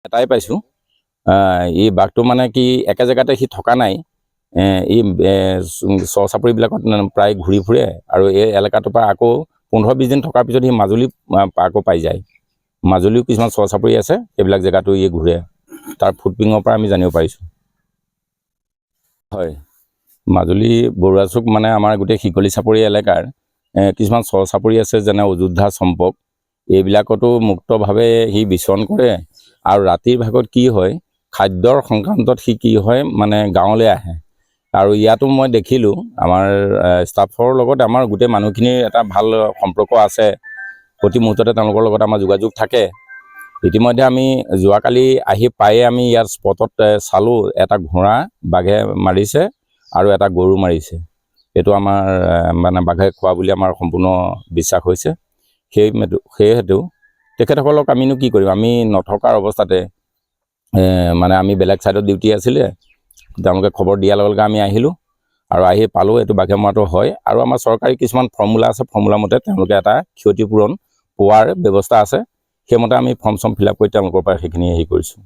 এটাই পাইছোঁ, এই বাঘটো মানে কি একে জেগাতে সি থকা নাই, এই চৰ চাপৰিবিলাকত প্ৰায় ঘূৰি ফুৰে আৰু এই এলেকাটোৰ পৰা আকৌ 15-20 দিন থকাৰ পিছত সি মাজুলী আকৌ পাই যায়। মাজুলীও কিছুমান চৰ চাপৰি আছে, সেইবিলাক জেগাতো ই ঘূৰে, তাৰ ফুটপ্ৰিঙৰ পৰা আমি জানিব পাৰিছোঁ। হয়, মাজুলী বৰুৱাচুক মানে আমাৰ গোটেই শিকলি চাপৰি এলেকাৰ কিছুমান চৰ চাপৰি আছে, যেনে অযোধ্যা, চম্পক, এইবিলাকতো মুক্তভাৱে সি বিচৰণ কৰে। আৰু ৰাতিৰ ভাগত কি হয়, খাদ্যৰ সংক্ৰান্তত সি কি হয় মানে গাঁৱলৈ আহে। আৰু ইয়াতো মই দেখিলোঁ আমাৰ ষ্টাফৰ লগত আমাৰ গোটেই মানুহখিনিৰ এটা ভাল সম্পৰ্ক আছে, প্ৰতি মুহূৰ্ততে তেওঁলোকৰ লগত আমাৰ যোগাযোগ থাকে। ইতিমধ্যে আমি যোৱাকালি আহি পায়ে আমি ইয়াৰ স্পটত চালোঁ, এটা ঘোঁৰা বাঘে মাৰিছে আৰু এটা গৰু মাৰিছে। এইটো আমাৰ মানে বাঘে খোৱা বুলি আমাৰ সম্পূৰ্ণ বিশ্বাস হৈছে। সেয়েহেতু তেখেতসকলক আমিনো কি কৰিম, আমি নথকাৰ অৱস্থাতে মানে আমি বেলেগ ছাইডত ডিউটি আছিলে, তেওঁলোকে খবৰ দিয়াৰ লগে লগে আমি আহিলোঁ আৰু আহি পালোঁ এইটো বাঘে মৰাটো হয়। আৰু আমাৰ চৰকাৰী কিছুমান ফৰ্মুলা আছে, ফৰ্মুলা মতে তেওঁলোকে এটা ক্ষতিপূৰণ পোৱাৰ ব্যৱস্থা আছে, সেইমতে আমি ফৰ্ম চৰ্ম ফিল আপ কৰি তেওঁলোকৰ পৰা সেইখিনি কৰিছোঁ।